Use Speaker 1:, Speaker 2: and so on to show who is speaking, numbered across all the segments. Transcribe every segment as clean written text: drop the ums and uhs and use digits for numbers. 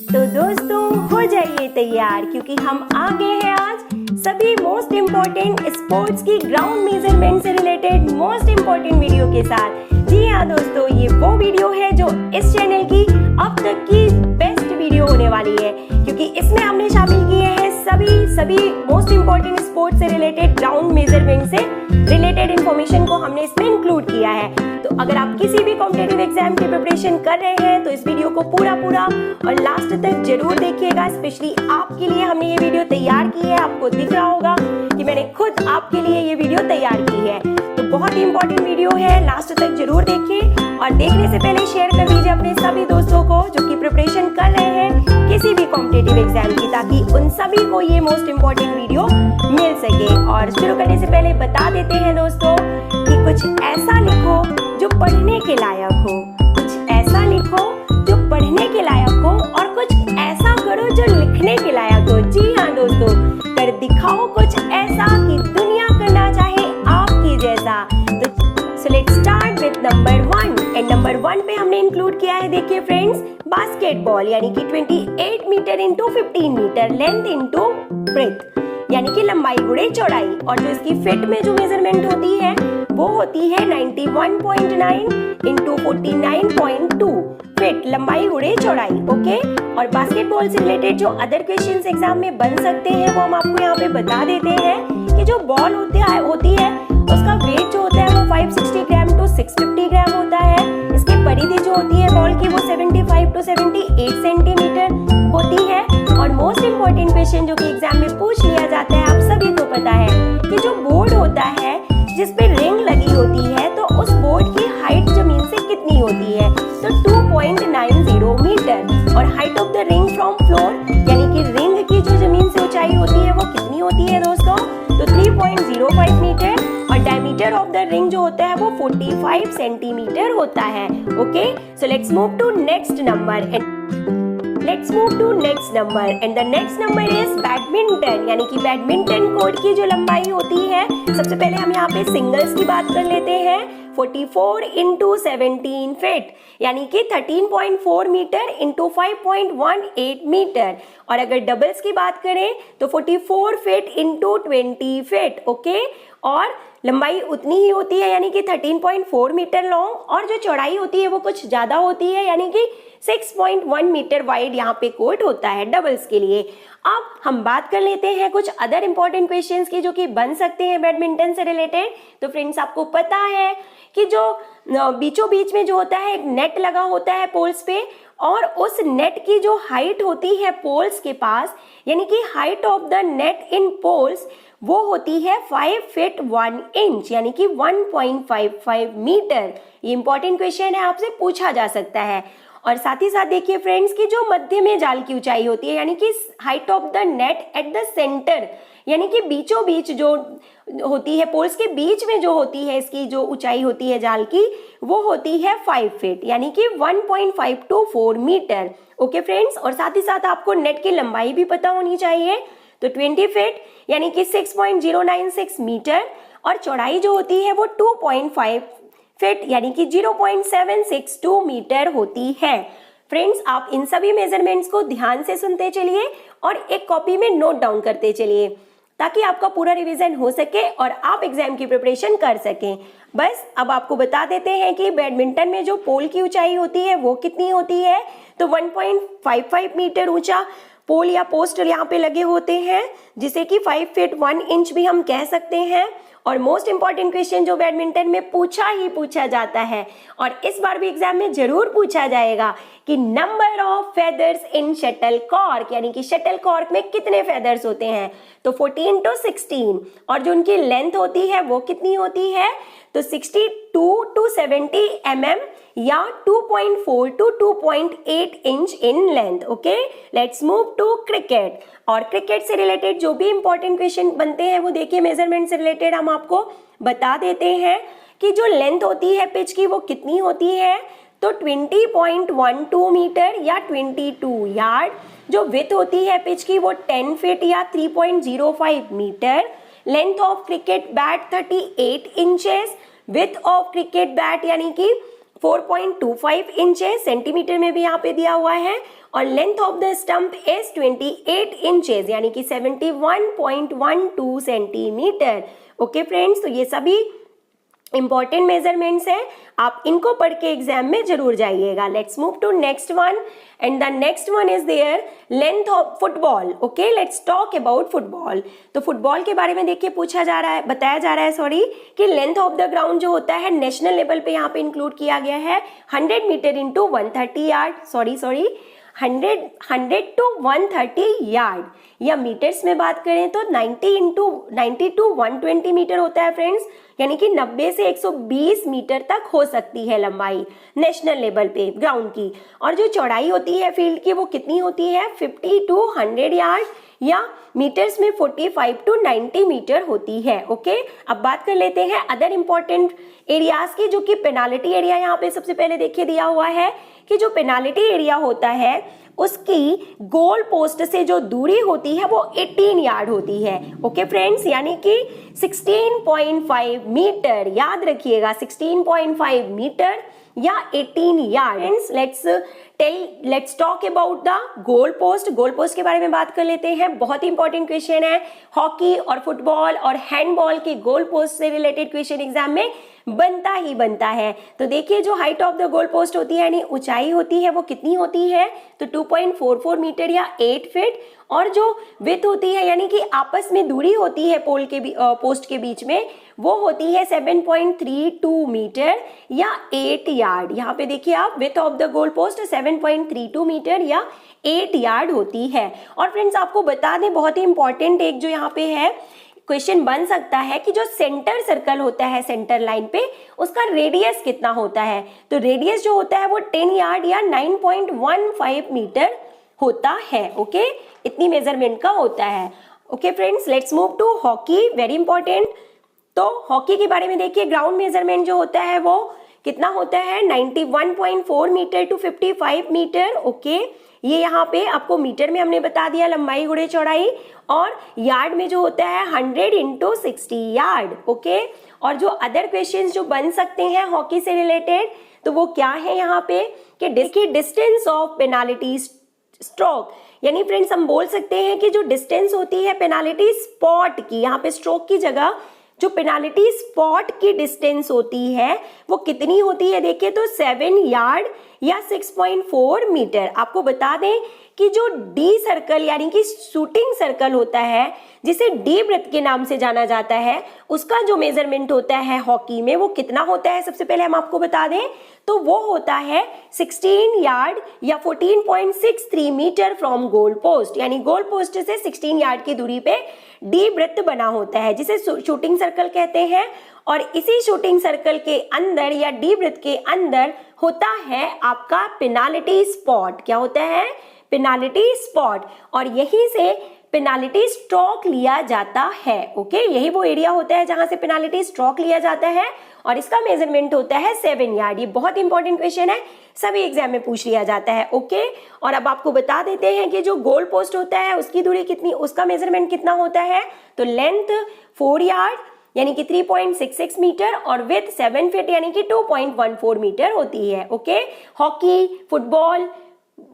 Speaker 1: तो दोस्तों हो जाइए तैयार क्योंकि हम आ गए हैं आज सभी मोस्ट इम्पोर्टेंट स्पोर्ट्स की ग्राउंड मेजरमेंट से रिलेटेड मोस्ट इम्पोर्टेंट वीडियो के साथ। जी हाँ दोस्तों, ये वो वीडियो है जो इस चैनल की अब तक की बेस्ट वीडियो होने वाली है क्योंकि इसमें हमने शामिल किए हैं सभी मोस्ट इम्पोर्टेंट स्पोर्ट्स से रिलेटेड ग्राउंड मेजरमेंट से रिलेटेड इन्फॉर्मेशन को हमने इसमें इंक्लूड किया है। तो अगर आप किसी भी कॉम्पिटिटिव एग्जाम की प्रिपरेशन कर रहे हैं तो इस वीडियो को पूरा और लास्ट तक जरूर देखिएगा। स्पेशली आपके लिए हमने ये वीडियो तैयार की है। आपको दिख रहा होगा कि मैंने खुद आपके लिए ये वीडियो तैयार की है। तो बहुत ही इंपॉर्टेंट वीडियो है, लास्ट तक जरूर देखिए और देखने से पहले शेयर कर दीजिए अपने सभी दोस्तों को जो कि प्रिपरेशन कर रहे हैं किसी भी कॉम्पिटिटिव एग्जाम की, ताकि उन सभी को ये मोस्ट इम्पोर्टेंट वीडियो मिल सके। और शुरू करने से पहले बता देते हैं दोस्तों कि कुछ ऐसा लिखो जो पढ़ने के लायक हो, कुछ ऐसा लिखो जो पढ़ने के लायक हो और कुछ ऐसा करो जो लिखने के लायक हो। जी हाँ दोस्तों, कर दिखाओ कुछ ऐसा कि दुनिया करना चाहे आपकी जैसा। तो let's start with number 1 and number 1 पे हमने इंक्लूड किया है, देखिए फ्रेंड्स, बास्केटबॉल यानी कि 28 metre into 15 metre length into breadth यानी कि लंबाई गुणे चौड़ाई। और जो इसकी फिट में जो मेजरमेंट होती है वो होती है 91.9 इंटू 49.2 फिट लंबाई गुणे चौड़ाई। ओके, और बास्केटबॉल से रिलेटेड जो अदर क्वेश्चंस एग्जाम में बन सकते हैं वो हम आपको यहाँ पे बता देते हैं कि जो बॉल होती है उसका वेट जो होता है वो 560 ग्राम टू 650 ग्राम होता है। इसकी परिधि जो होती है बॉल की वो 75 टू 78 सेंटीमीटर होती है। और मोस्ट इम्पोर्टेंट क्वेश्चन जो कि एग्जाम में पूछ लिया जाता है, आप सभी को पता है कि जो बोर्ड होता है जिसपे रिंग लगी होती है तो उस बोर्ड की हाइट जमीन से कितनी होती है, तो 2.90 मीटर। और height of the ring from floor यानी कि रिंग की जो जमीन से ऊंचाई होती है वो कितनी होती है दोस्तों, तो 3.05 मीटर। और डायमीटर ऑफ द रिंग जो होता है वो 45 सेंटीमीटर होता है। Okay, so let's move to next number and the next number is badminton यानी कि बैडमिंटन कोर्ट की जो लंबाई होती है, सबसे पहले हम यहाँ पे सिंगल्स की बात कर लेते हैं। 44 इंटू 17 फीट यानी कि 13.4 मीटर इंटू 5.18 मीटर। और अगर डबल्स की बात करें तो 44 फीट इंटू 20 फीट। ओके, और लंबाई उतनी ही होती है यानी कि 13.4 मीटर लॉन्ग, और जो चौड़ाई होती है वो कुछ ज्यादा होती है यानी कि 6.1 मीटर वाइड यहाँ पे कोर्ट होता है डबल्स के लिए। अब हम बात कर लेते हैं कुछ अदर इंपॉर्टेंट क्वेश्चंस की जो कि बन सकते हैं बैडमिंटन से रिलेटेड। तो फ्रेंड्स, आपको पता है कि जो बीचों बीच में जो होता है एक नेट लगा होता है पोल्स पे, और उस नेट की जो हाइट होती है पोल्स के पास यानी कि height of the net in poles वो होती है 5 फीट 1 इंच यानी कि 1.55 मीटर। ये इंपॉर्टेंट क्वेश्चन है, आपसे पूछा जा सकता है। और साथ ही साथ देखिए फ्रेंड्स कि जो मध्य में जाल की ऊंचाई होती है यानी कि height of the net at the centre यानी कि बीचों बीच जो होती है पोल्स के बीच में जो होती है इसकी जो ऊंचाई होती है जाल की वो होती है 5 फीट यानी कि 1.524 मीटर। ओके फ्रेंड्स, और साथ ही साथ आपको नेट की लंबाई भी पता होनी चाहिए, तो 20 फीट यानी कि 6.096 मीटर। और चौड़ाई जो होती है वो 2.5 फीट यानी कि 0.762 मीटर होती है। फ्रेंड्स, आप इन सभी मेजरमेंट्स को ध्यान से सुनते चलिए और एक कॉपी में नोट डाउन करते चलिए ताकि आपका पूरा रिवीजन हो सके और आप एग्जाम की प्रिपरेशन कर सकें। बस अब आपको बता देते हैं कि बैडमिंटन में जो पोल की ऊंचाई होती है वो कितनी होती है, तो 1.55 मीटर ऊंचा पोल या पोस्ट यहाँ पे लगे होते हैं जिसे कि 5 फीट 1 इंच भी हम कह सकते हैं। और मोस्ट इंपॉर्टेंट क्वेश्चन जो बैडमिंटन में पूछा जाता है और इस बार भी एग्जाम में जरूर पूछा जाएगा कि number of feathers in shuttle cork यानी कि शटल कॉर्क में कितने फेदर्स होते हैं, तो 14 टू 16। और जो उनकी लेंथ होती है वो कितनी होती है, तो 62 टू 70 mm या 2.4 to 2.8 inch in length. Okay, let's move to cricket. और क्रिकेट से रिलेटेड जो भी इंपॉर्टेंट क्वेश्चन बनते हैं वो देखिए मेजरमेंट से रिलेटेड हम आपको बता देते हैं कि जो लेंथ होती है पिच की वो कितनी होती है, तो 20.12 मीटर या 22 यार्ड। जो विड्थ होती है पिच की वो 10 फीट या 3.05 metre. Length of cricket bat 38 inches. Width of cricket bat यानी कि 4.25 इंच है, सेंटीमीटर में भी यहाँ पे दिया हुआ है। और length of the stump is 28 inches यानी कि 71.12 सेंटीमीटर। ओके फ्रेंड्स, तो ये सभी इंपॉर्टेंट मेजरमेंट्स हैं, आप इनको पढ़ के एग्जाम में जरूर जाइएगा। Let's move to next one and the next one is their length of football. Okay, let's talk about football. तो फुटबॉल के बारे में देखिए पूछा जा रहा है, बताया जा रहा है सॉरी, कि लेंथ ऑफ द ग्राउंड जो होता है नेशनल लेवल पे यहाँ पे इंक्लूड किया गया है 100 metre into 130 yard, sorry 100 to 130 yard, या मीटर्स में बात करें तो 90 टू 120 मीटर होता है फ्रेंड्स, यानी कि 90 से 120 मीटर तक हो सकती है लंबाई नेशनल लेवल पे ग्राउंड की। और जो चौड़ाई होती है फील्ड की वो कितनी होती है 50 टू 100 यार्ड, या मीटर्स में 45 टू 90 मीटर होती है। ओके, अब बात कर लेते हैं अदर इंपॉर्टेंट एरियाज की, जो कि पेनाल्टी एरिया यहाँ पे सबसे पहले देखिए दिया हुआ है कि जो पेनाल्टी एरिया होता है उसकी गोल पोस्ट से जो दूरी होती है वो 18 यार्ड होती है। ओके फ्रेंड्स, यानी कि 16.5 मीटर, याद रखिएगा 16.5 मीटर या 18 yard. Let's talk about the goal post. Goal post के बारे में बात कर लेते हैं, बहुत इंपॉर्टेंट क्वेश्चन है। हॉकी और फुटबॉल और हैंडबॉल के गोल पोस्ट से रिलेटेड क्वेश्चन एग्जाम में बनता ही बनता है। तो देखिए जो height of the goal post होती है यानी ऊंचाई होती है वो कितनी होती है, तो 2.44 मीटर या 8 फीट, और जो विड्थ होती है यानी कि आपस में दूरी होती है पोस्ट के बीच में वो होती है 7.32 मीटर या 8 यार्ड। यहाँ पे देखिए आप width of the goal post 7.32 metre या 8 यार्ड होती है। और फ्रेंड्स आपको बता दें बहुत ही इंपॉर्टेंट एक जो यहाँ पे है क्वेश्चन बन सकता है कि जो सेंटर सर्कल होता है सेंटर लाइन पे उसका रेडियस कितना होता है, तो रेडियस जो होता है वो 10 यार्ड या 9.15 मीटर होता है। ओके, इतनी मेजरमेंट का होता है। Okay friends, let's move to hockey, very important. तो हॉकी के बारे में देखिए ग्राउंड मेजरमेंट जो होता है वो कितना होता है 91.4 मीटर टू 55 मीटर। ओके, ये यहाँ पे आपको मीटर में हमने बता दिया लंबाई गुणे चौड़ाई, और यार्ड में जो होता है 100 इंटू 60 यार्ड। ओके, और जो अदर क्वेश्चंस जो बन सकते हैं हॉकी से रिलेटेड तो वो क्या है यहाँ पे कि डिस्टेंस ऑफ पेनाल्टी स्ट्रोक, यानी फ्रेंड्स हम बोल सकते हैं कि जो डिस्टेंस होती है पेनाल्टी स्पॉट की, यहाँ पे स्ट्रोक की जगह जो पेनाल्टी स्पॉट की डिस्टेंस होती है वो कितनी होती है, देखिए तो 7 यार्ड या 6.4 मीटर। आपको बता दें कि जो डी सर्कल यानी कि शूटिंग सर्कल होता है जिसे डी वृत्त के नाम से जाना जाता है उसका जो मेजरमेंट होता है हॉकी में वो कितना होता है, सबसे पहले हम आपको बता दें तो वो होता है 16 यार्ड या 14.63 मीटर फ्रॉम गोल पोस्ट, यानी गोल पोस्ट से 16 यार्ड की दूरी पे डी वृत्त बना होता है जिसे शूटिंग सर्कल कहते हैं। और इसी शूटिंग सर्कल के अंदर या डी वृत्त के अंदर होता है आपका पेनाल्टी स्पॉट। क्या होता है, पेनाल्टी स्पॉट, और यहीं से पेनाल्टी स्ट्रोक लिया जाता है। ओके, यही वो एरिया होता है जहां से पेनाल्टी स्ट्रोक लिया जाता है और इसका मेजरमेंट होता है 7 यार्ड। ये बहुत इंपॉर्टेंट क्वेश्चन है, सभी एग्जाम में पूछ लिया जाता है। ओके, और अब आपको बता देते हैं कि जो गोल पोस्ट होता है उसकी दूरी कितनी, उसका मेजरमेंट कितना होता है, तो लेंथ 4 यार्ड यानी कि 3.66 मीटर और विड्थ 7 फीट यानी कि 2.14 मीटर होती है। Okay, hockey, football,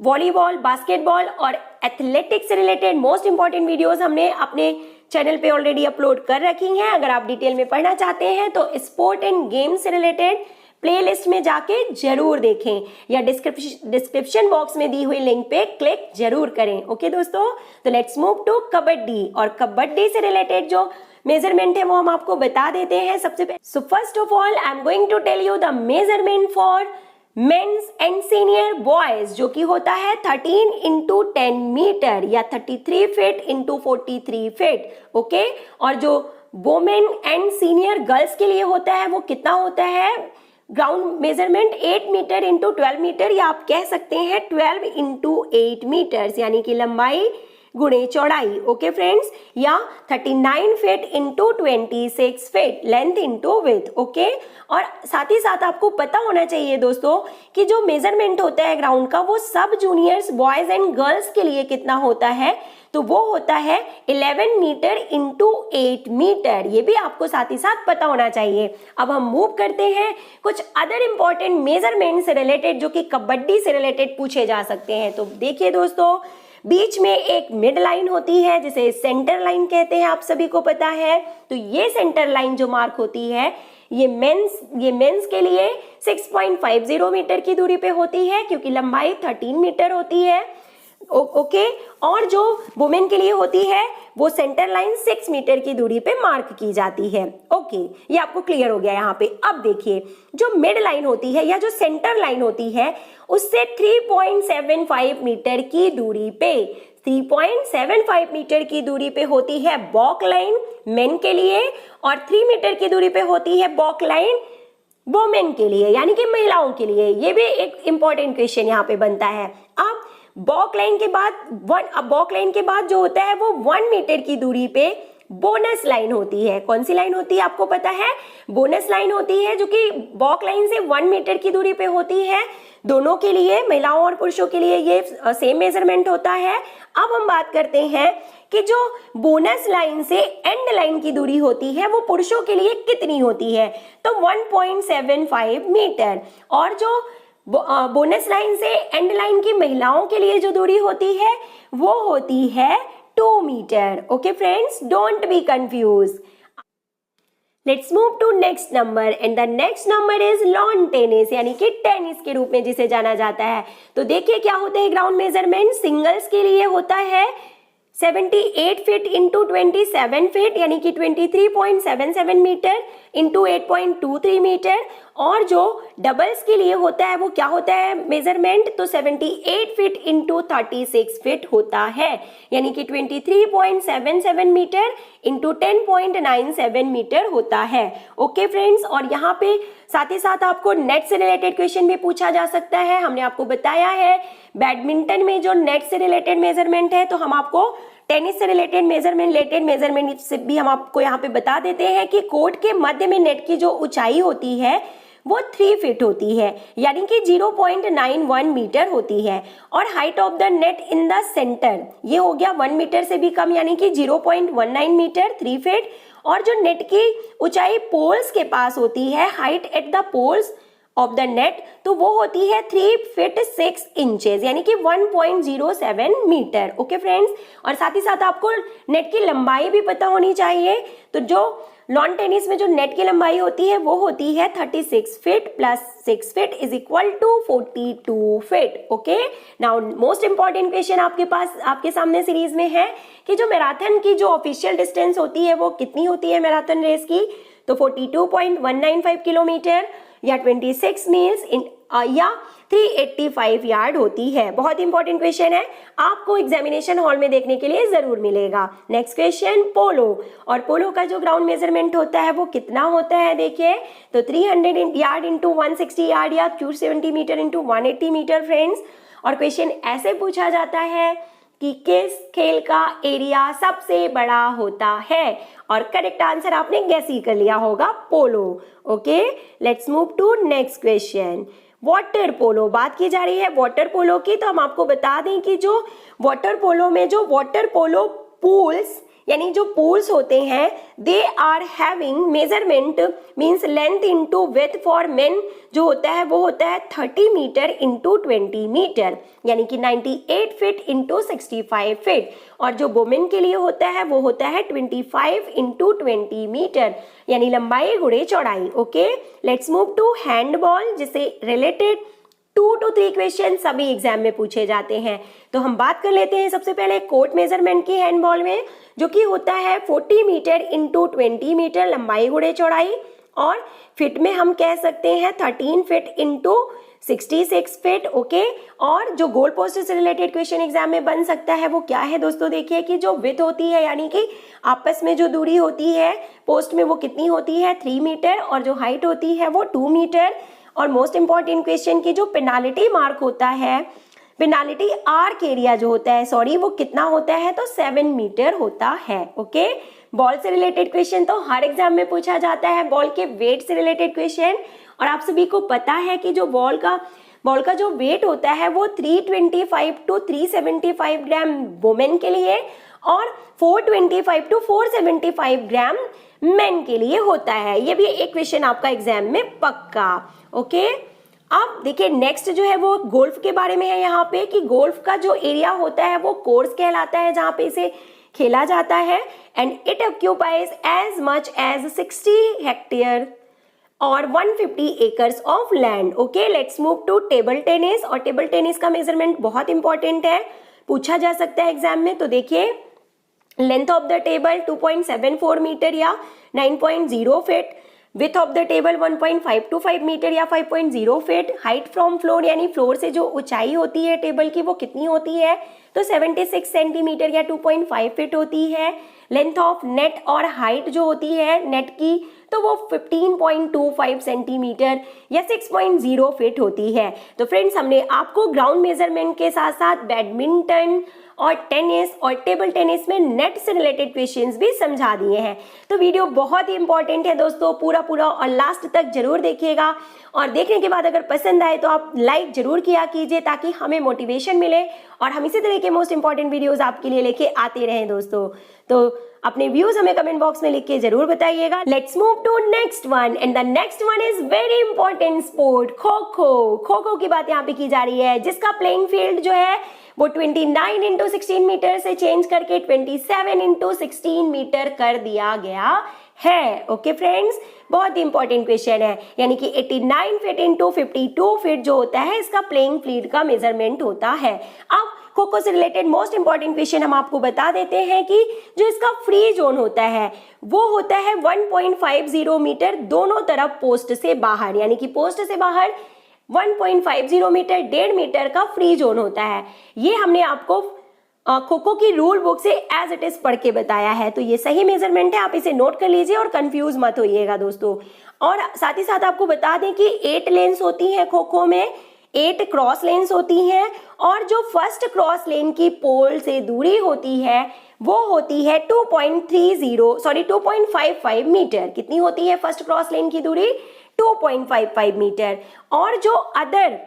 Speaker 1: volleyball, basketball और एथलेटिक्स से रिलेटेड मोस्ट इंपॉर्टेंट वीडियोस हमने अपने चैनल पे ऑलरेडी अपलोड कर रखी हैं। अगर आप डिटेल में पढ़ना चाहते हैं तो स्पोर्ट एंड गेम्स से रिलेटेड प्लेलिस्ट में जाके जरूर देखें या डिस्क्रिप्शन बॉक्स में दी हुई लिंक पे क्लिक जरूर करें। ओके दोस्तों, तो लेट्स मूव टू कबड्डी, और कबड्डी से रिलेटेड जो मेजरमेंट है वो हम आपको बता देते हैं सबसे पहले। So first of all I am going to tell you the measurement for men's and senior boys, जो कि होता है 13 इंटू 10 मीटर या 33 फीट इंटू 43 फीट। ओके, और जो वोमेन एंड सीनियर गर्ल्स के लिए होता है वो कितना होता है, ground measurement 8 metre into 12 metre या आप कह सकते हैं 12 इंटू 8 मीटर्स, यानी कि लंबाई गुणे चौड़ाई। ओके फ्रेंड्स, या 39 feet into 26 feet length into width. Okay, और साथ ही साथ आपको पता होना चाहिए दोस्तों कि जो मेजरमेंट होता है ग्राउंड का वो सब जूनियर्स बॉयज एंड गर्ल्स के लिए कितना होता है, तो वो होता है 11 मीटर इंटू 8 मीटर। ये भी आपको साथ ही साथ पता होना चाहिए। अब हम मूव करते हैं कुछ अदर इंपॉर्टेंट मेजरमेंट से रिलेटेड जो कि कबड्डी से रिलेटेड पूछे जा सकते हैं। तो देखिए दोस्तों, बीच में एक मिड लाइन होती है जिसे सेंटर लाइन कहते हैं, आप सभी को पता है। तो ये सेंटर लाइन जो मार्क होती है ये मेंस के लिए 6.50 मीटर की दूरी पे होती है क्योंकि लंबाई 13 मीटर होती है। ओके, और जो वुमेन के लिए होती है वो सेंटर लाइन 6 मीटर की दूरी पे मार्क की जाती है। ओके, ये आपको क्लियर हो गया यहाँ पे। अब देखिए, जो मिड लाइन होती है या जो सेंटर लाइन होती है उससे 3.75 मीटर की दूरी पे 3.75 मीटर की दूरी पे होती है बॉक लाइन मेन के लिए, और 3 मीटर की दूरी पे होती है बॉक लाइन वोमेन के लिए, यानी कि महिलाओं के लिए। ये भी एक इंपॉर्टेंट क्वेश्चन यहाँ पे बनता है। अब बॉक लाइन के बाद जो होता है वो 1 मीटर की दूरी पे बोनस लाइन होती है। कौन सी लाइन होती है आपको पता है? बोनस लाइन होती है जो कि बॉक लाइन से 1 मीटर की दूरी पे होती है। दोनों के लिए, महिलाओं और पुरुषों के लिए ये सेम मेजरमेंट होता है। अब हम बात करते हैं कि जो बोनस लाइन से एंड लाइन की दूरी होती है वो पुरुषों के लिए कितनी होती है? तो 1.75 मीटर। और जो बोनस लाइन से एंड लाइन की महिलाओं के लिए जो दूरी होती है वो होती है 2 metre. Okay friends, don't be confuse. Let's move to next number and the next number is lawn tennis, यानी कि टेनिस के रूप में जिसे जाना जाता है। तो देखिए क्या होते हैं ग्राउंड मेजरमेंट। सिंगल्स के लिए होता है 78 फीट इंटू 27 फीट, यानी कि 23.77 मीटर इंटू 8.23 मीटर। और जो डबल्स के लिए होता है वो क्या होता है मेजरमेंट? तो 78 फीट इंटू 36 फीट होता है, यानी कि 23.77 मीटर इंटू 10.97 मीटर होता है। ओके फ्रेंड्स, और यहाँ पे साथ ही साथ आपको नेट से रिलेटेड क्वेश्चन भी पूछा जा सकता है। हमने आपको बताया है बैडमिंटन में जो नेट से रिलेटेड मेजरमेंट है, तो हम आपको टेनिस से रिलेटेड मेजरमेंट से भी हम आपको यहाँ पे बता देते हैं कि कोर्ट के मध्य में नेट की जो ऊंचाई होती है वो 3 फीट होती है, यानी कि 0.91 मीटर होती है। और height of the net in the centre ये हो गया 1 मीटर से भी कम, यानी कि 0.19 मीटर 3 फीट। और जो नेट की ऊंचाई पोल्स के पास होती है, height at the poles of the net, तो वो होती है 3 फीट 6 इंचेस, यानी कि 1.07 मीटर। ओके फ्रेंड्स, और साथ ही साथ आपको नेट की लंबाई भी पता होनी चाहिए। तो जो लॉन टेनिस में जो नेट की लंबाई होती है वो होती है 36 feet plus 6 feet is equal to 42 feet. Okay, now most important question आपके सामने सीरीज में है कि जो मैराथन की जो ऑफिशियल डिस्टेंस होती है वो कितनी होती है मैराथन रेस की? तो 42.195 किलोमीटर या 26 मील्स या 385 यार्ड होती है। बहुत इंपॉर्टेंट क्वेश्चन है, आपको एग्जामिनेशन हॉल में देखने के लिए जरूर मिलेगा। नेक्स्ट क्वेश्चन, पोलो। और पोलो का जो ग्राउंड मेजरमेंट होता है वो कितना होता है? देखिए, तो 300 यार्ड इंटू 160 यार्ड या 270 मीटर इंटू 180 मीटर फ्रेंड्स। और क्वेश्चन ऐसे पूछा जाता है कि किस खेल का एरिया सबसे बड़ा होता है? और करेक्ट आंसर आपने गैस ही कर लिया होगा, polo. Okay, let's move to next question, water polo. बात की जा रही है वाटर पोलो की, तो हम आपको बता दें कि जो वाटर पोलो में जो वाटर पोलो पूल्स यानी जो पूल्स होते हैं they are having measurement means length into width for men जो होता है वो होता है 30 मीटर इंटू 20 मीटर, यानी कि 98 फीट इंटू 65 फीट। और जो वुमेन के लिए होता है वो होता है 25 इंटू 20 मीटर, यानी लंबाई गुणे चौड़ाई। Okay, let's move to handball, जिसे रिलेटेड 2 to 3 क्वेश्चन सभी एग्जाम में पूछे जाते हैं। तो हम बात कर लेते हैं सबसे पहले कोर्ट मेजरमेंट की हैंडबॉल में, जो कि होता है 40 मीटर इंटू 20 मीटर लंबाई गुणे चौड़ाई। और फिट में हम कह सकते हैं 13 फीट इंटू 66 फीट। ओके, और जो गोल पोस्ट से रिलेटेड क्वेश्चन एग्जाम में बन सकता है वो क्या है दोस्तों? देखिए कि जो विड्थ होती है यानी कि आपस में जो दूरी होती है पोस्ट में वो कितनी होती है 3 मीटर, और जो हाइट होती है वो 2 मीटर। और मोस्ट इंपॉर्टेंट क्वेश्चन की जो पेनाल्टी मार्क होता है, पेनाल्टी आर्क एरिया जो होता है वो कितना होता है? तो 7 मीटर होता है। ओके, बॉल से रिलेटेड क्वेश्चन तो हर एग्जाम में पूछा जाता है, बॉल के वेट से रिलेटेड क्वेश्चन। और आप सभी को पता है कि जो बॉल का जो वेट होता है वो 325 टू 375 ग्राम वुमेन के लिए और 425 टू 475 ग्राम मेन के लिए होता है। ये भी एक क्वेश्चन आपका एग्जाम में पक्का। ओके, अब देखिए नेक्स्ट जो है वो गोल्फ के बारे में है यहाँ पे, कि गोल्फ का जो एरिया होता है वो कोर्स कहलाता है जहाँ पे इसे खेला जाता है, and it occupies as much as 60 hectare और 150 acres of land. Okay, let's move to table tennis. और टेबल टेनिस का मेजरमेंट बहुत इंपॉर्टेंट है, पूछा जा सकता है एग्जाम में। तो देखिए length of the table 2.74 metre या 9.0 feet, width of the table 1.525 metre या 5.0 फीट, हाइट फ्रॉम फ्लोर यानी फ्लोर से जो ऊंचाई होती है टेबल की वो कितनी होती है, तो 76 सेंटीमीटर या 2.5 फीट होती है। लेंथ ऑफ नेट और हाइट जो होती है नेट की तो वो 15.25 सेंटीमीटर या 6.0 फीट होती है। तो फ्रेंड्स हमने आपको ग्राउंड मेजरमेंट के साथ साथ बैडमिंटन और टेनिस और टेबल टेनिस में नेट से रिलेटेड क्वेश्चंस भी समझा दिए हैं। तो वीडियो बहुत ही इंपॉर्टेंट है दोस्तों, पूरा और लास्ट तक जरूर देखिएगा, और देखने के बाद अगर पसंद आए तो आप लाइक जरूर किया कीजिए ताकि हमें मोटिवेशन मिले और हम इसी तरह के मोस्ट इंपॉर्टेंट वीडियोस आपके लिए लेके आते रहें दोस्तों। तो अपने व्यूज हमें कमेंट बॉक्स में लिख के जरूर बताइएगा। Let's move to next one, and the next one is very important sport, kho kho. Kho खो की बात यहाँ पे की जा रही है, जिसका प्लेइंग फील्ड जो है वो 29 इंटू 16 मीटर से चेंज करके 27 इंटू 16 मीटर कर दिया गया है। ओके फ्रेंड्स, बहुत ही इंपॉर्टेंट क्वेश्चन है, यानी कि 89 फीट इंटू 52 फीट जो होता है इसका प्लेइंग फील्ड का मेजरमेंट होता है। अब खो खो से रिलेटेड मोस्ट इंपॉर्टेंट क्वेश्चन हम आपको बता देते हैं कि जो इसका फ्री जोन होता है वो होता है 1.50 मीटर दोनों तरफ पोस्ट से बाहर, यानी कि पोस्ट से बाहर 1.50 मीटर 1.5 मीटर का फ्री जोन होता है। ये हमने आपको खो खो की रूल बुक से एज इट इज पढ़ के बताया है, तो ये सही मेजरमेंट है, आप इसे नोट कर लीजिए और कंफ्यूज मत होइएगा दोस्तों। और साथ ही साथ आपको बता दें कि 8 लेन्स होती हैं खो खो में, 8 क्रॉस लेन्स होती हैं, और जो फर्स्ट क्रॉस लेन की पोल से दूरी होती है वो होती है 2.55 मीटर। कितनी होती है फर्स्ट क्रॉस लेन की दूरी? 2.55 मीटर। और जो अदर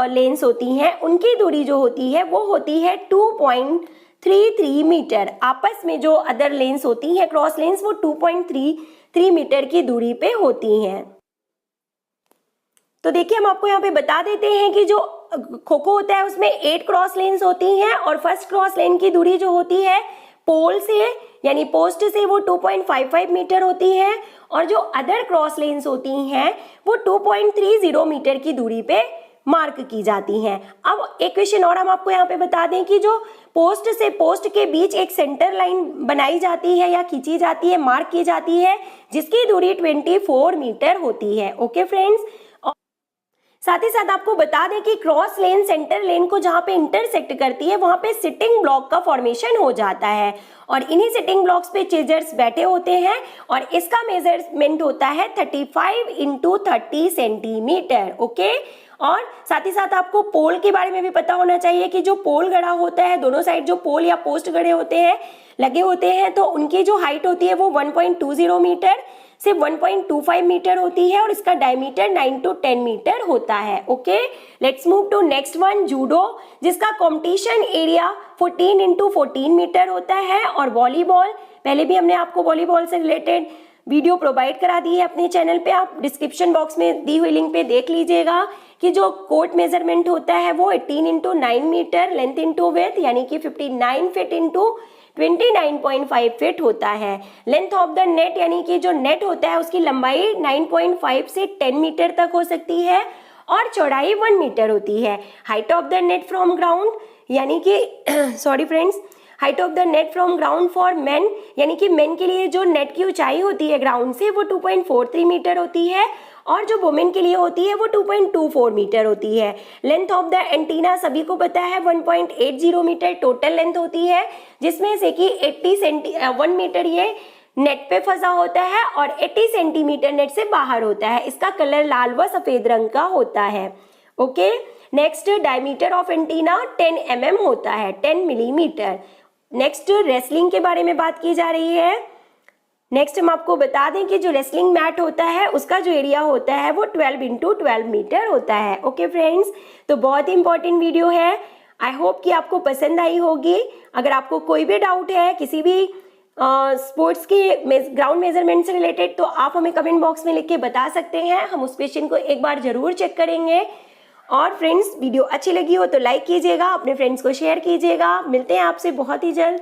Speaker 1: लेन्स होती हैं उनकी दूरी जो होती है वो होती है 2.33 मीटर। आपस में जो अदर लेन्स होती हैं क्रॉस लेन्स वो 2.33 मीटर की दूरी पे होती हैं। तो देखिए हम आपको यहाँ पे बता देते हैं कि जो खो खो होता है उसमें 8 क्रॉस लेन्स होती हैं, और फर्स्ट क्रॉस लेन की दूरी जो होती है पोल से यानी पोस्ट से वो 2.55 मीटर होती है, और जो अदर क्रॉस लेन्स होती हैं वो 2.30 मीटर की दूरी पे मार्क की जाती हैं। अब एक क्वेश्चन और हम आपको यहाँ पे बता दें कि जो पोस्ट से पोस्ट के बीच एक सेंटर लाइन बनाई जाती है या खींची जाती है, मार्क की जाती है, जिसकी दूरी 24 मीटर होती है। ओके फ्रेंड्स, साथ ही साथ आपको बता दें कि क्रॉस लेन सेंटर लेन को जहाँ पे इंटरसेक्ट करती है वहाँ पे सिटिंग ब्लॉक का फॉर्मेशन हो जाता है, और इन्हीं सिटिंग ब्लॉक्स पे चेजर्स बैठे होते हैं, और इसका मेजरमेंट होता है 35 इंटू 30 सेंटीमीटर। ओके, और साथ ही साथ आपको पोल के बारे में भी पता होना चाहिए कि जो पोल गड़ा होता है, दोनों साइड जो पोल या पोस्ट गड़े होते हैं लगे होते हैं, तो उनकी जो हाइट होती है वो 1.20 मीटर से 1.25 मीटर होती है, और इसका डायमीटर 9 to 10 मीटर होता है। Okay, let's move to next one, judo, जिसका कॉम्पिटिशन एरिया 14 इंटू 14 मीटर होता है। और वॉलीबॉल, पहले भी हमने आपको वॉलीबॉल से रिलेटेड वीडियो प्रोवाइड करा दी है अपने चैनल पे, आप डिस्क्रिप्शन बॉक्स में दी हुई लिंक पे देख लीजिएगा कि जो कोर्ट मेजरमेंट होता है वो 18 into 9 metre, length into width यानी कि 59 फीट इंटू 29.5 फीट होता है। लेंथ ऑफ द नेट यानी कि जो नेट होता है उसकी लंबाई 9.5 से 10 मीटर तक हो सकती है, और चौड़ाई 1 मीटर होती है। Height of the net from ground यानी कि sorry friends, height of the net from ground for main यानी कि मेन के लिए जो नेट की ऊंचाई होती है ग्राउंड से वो 2.43 मीटर होती है, और जो वुमेन के लिए होती है वो 2.24 मीटर होती है। लेंथ ऑफ द एंटीना सभी को पता है 1.80 मीटर टोटल लेंथ होती है, जिसमें से कि 1 मीटर ये नेट पे फंसा होता है और 80 सेंटीमीटर नेट से बाहर होता है। इसका कलर लाल व सफेद रंग का होता है। Okay, next diameter of antenna 10 mm होता है, 10 मिलीमीटर। नेक्स्ट रेसलिंग के बारे में बात की जा रही है। नेक्स्ट हम आपको बता दें कि जो रेसलिंग मैट होता है उसका जो एरिया होता है वो 12 इंटू 12 मीटर होता है। ओके फ्रेंड्स, तो बहुत ही इंपॉर्टेंट वीडियो है, आई होप कि आपको पसंद आई होगी। अगर आपको कोई भी डाउट है किसी भी स्पोर्ट्स के ग्राउंड मेजरमेंट से रिलेटेड तो आप हमें कमेंट बॉक्स में लिख के बता सकते हैं, हम उस क्वेश्चन को एक बार जरूर चेक करेंगे। और फ्रेंड्स, वीडियो अच्छी लगी हो तो लाइक कीजिएगा, अपने फ्रेंड्स को शेयर कीजिएगा। मिलते हैं आपसे बहुत ही जल्द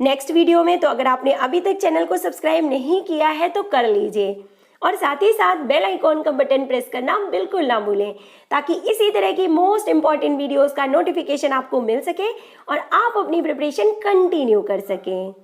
Speaker 1: नेक्स्ट वीडियो में। तो अगर आपने अभी तक चैनल को सब्सक्राइब नहीं किया है तो कर लीजिए और साथ ही साथ बेल आइकॉन का बटन प्रेस करना बिल्कुल ना भूलें, ताकि इसी तरह की मोस्ट इंपॉर्टेंट वीडियोस का नोटिफिकेशन आपको मिल सके और आप अपनी प्रिपरेशन कंटिन्यू कर सकें।